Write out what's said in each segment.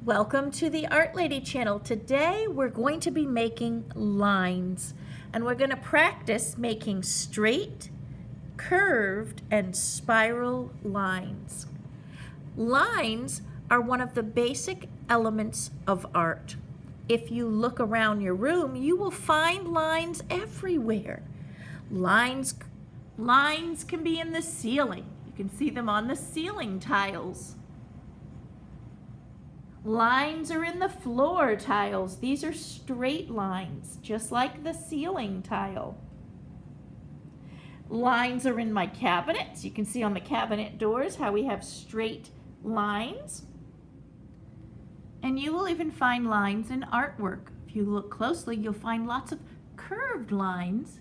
Welcome to the Art Lady channel. Today we're going to be making lines, and we're going to practice making straight, curved, and spiral lines. Lines are one of the basic elements of art. If you look around your room, you will find lines everywhere. Lines can be in the ceiling. You can see them on the ceiling tiles. Lines are in the floor tiles. These are straight lines, just like the ceiling tile. Lines are in my cabinets. You can see on the cabinet doors how we have straight lines. And you will even find lines in artwork. If you look closely, you'll find lots of curved lines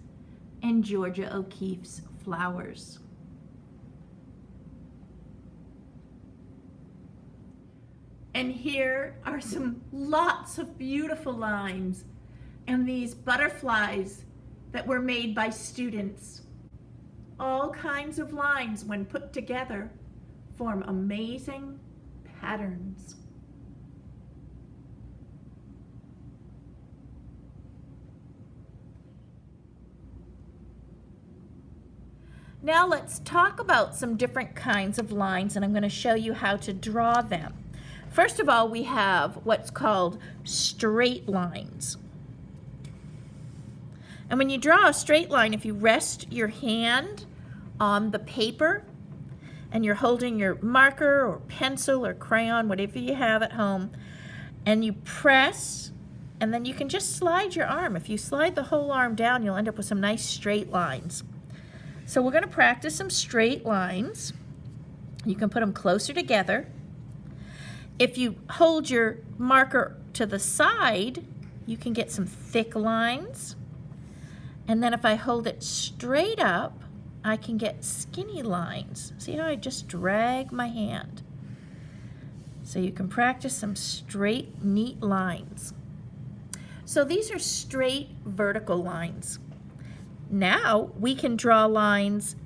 in Georgia O'Keeffe's flowers. And here are lots of beautiful lines and these butterflies that were made by students. All kinds of lines, when put together, form amazing patterns. Now let's talk about some different kinds of lines, and I'm going to show you how to draw them. First of all, we have what's called straight lines. And when you draw a straight line, if you rest your hand on the paper and you're holding your marker or pencil or crayon, whatever you have at home, and you press, and then you can just slide your arm. If you slide the whole arm down, you'll end up with some nice straight lines. So we're going to practice some straight lines. You can put them closer together. If you hold your marker to the side, you can get some thick lines. And then if I hold it straight up, I can get skinny lines. See how I just drag my hand? So you can practice some straight, neat lines. So these are straight vertical lines. Now we can draw lines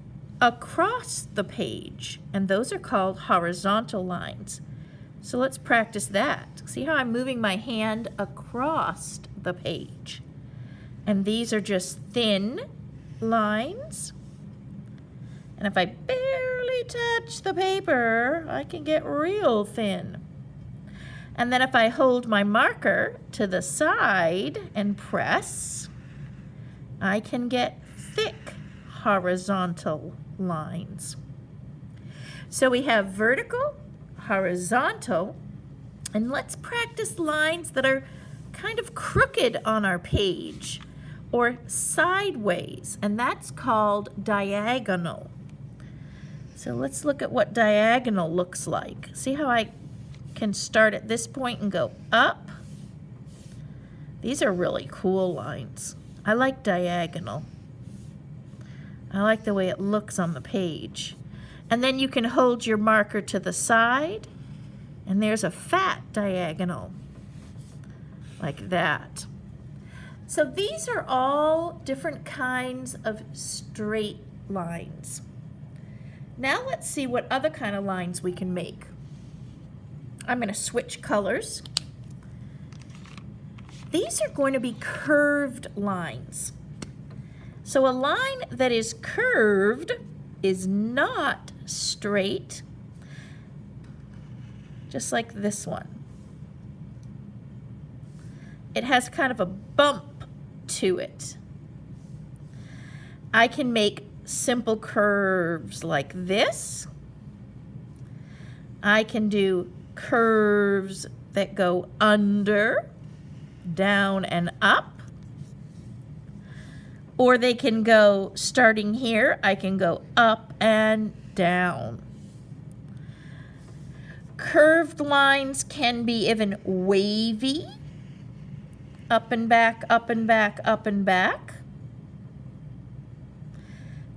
across the page, and those are called horizontal lines. So let's practice that. See how I'm moving my hand across the page? And these are just thin lines. And if I barely touch the paper, I can get real thin. And then if I hold my marker to the side and press, I can get thick horizontal lines. So we have vertical, horizontal, and let's practice lines that are kind of crooked on our page or sideways, and that's called diagonal. So let's look at what diagonal looks like. See how I can start at this point and go up? These are really cool lines. I like diagonal. I like the way it looks on the page. And then you can hold your marker to the side, and there's a fat diagonal, like that. So these are all different kinds of straight lines. Now let's see what other kind of lines we can make. I'm going to switch colors. These are going to be curved lines. So a line that is curved is not straight, just like this one. It has kind of a bump to it. I can make simple curves like this. I can do curves that go under, down, and up. Or they can go, starting here, I can go up and down. Curved lines can be even wavy, up and back, up and back, up and back.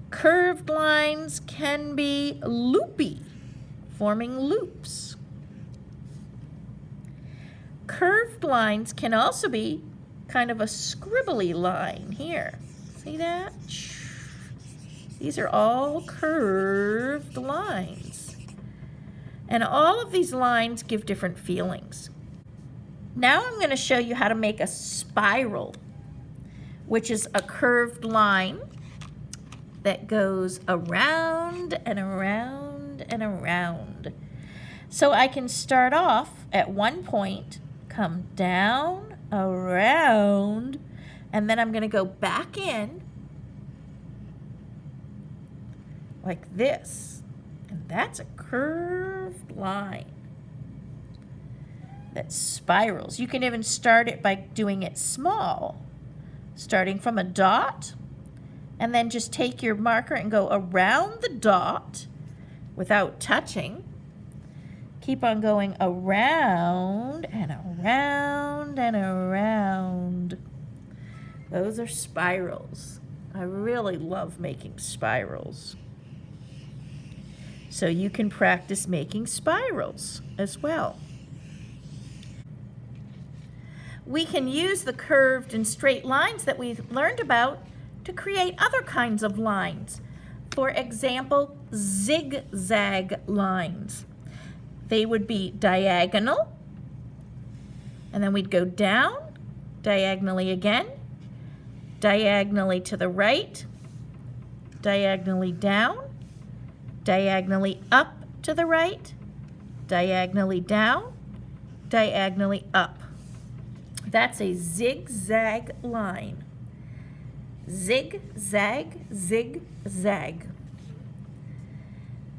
Curved lines can be loopy, forming loops. Curved lines can also be kind of a scribbly line here. See that? These are all curved lines. And all of these lines give different feelings. Now I'm going to show you how to make a spiral, which is a curved line that goes around and around and around. So I can start off at one point, come down, around, and then I'm going to go back in like this. And that's a curved line that spirals. You can even start it by doing it small, starting from a dot, and then just take your marker and go around the dot without touching. Keep on going around and around and around. Those are spirals. I really love making spirals. So you can practice making spirals as well. We can use the curved and straight lines that we've learned about to create other kinds of lines. For example, zigzag lines. They would be diagonal, and then we'd go down, diagonally again, diagonally to the right, diagonally down, diagonally up to the right, diagonally down, diagonally up. That's a zigzag line. Zig, zag, zig, zag.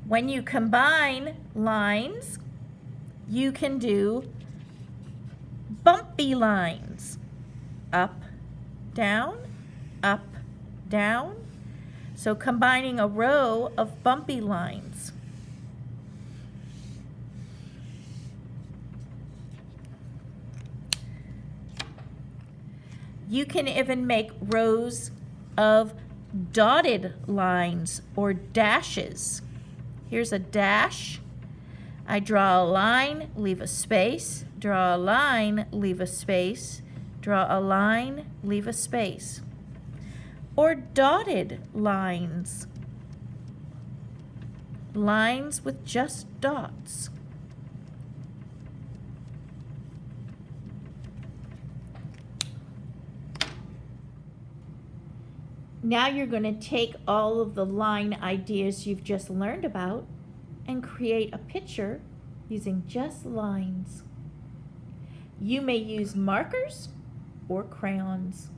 When you combine lines, you can do bumpy lines. Up, down, up, down. So combining a row of bumpy lines. You can even make rows of dotted lines or dashes. Here's a dash. I draw a line, leave a space, draw a line, leave a space, draw a line, leave a space. Or dotted lines. Lines with just dots. Now you're going to take all of the line ideas you've just learned about and create a picture using just lines. You may use markers or crayons.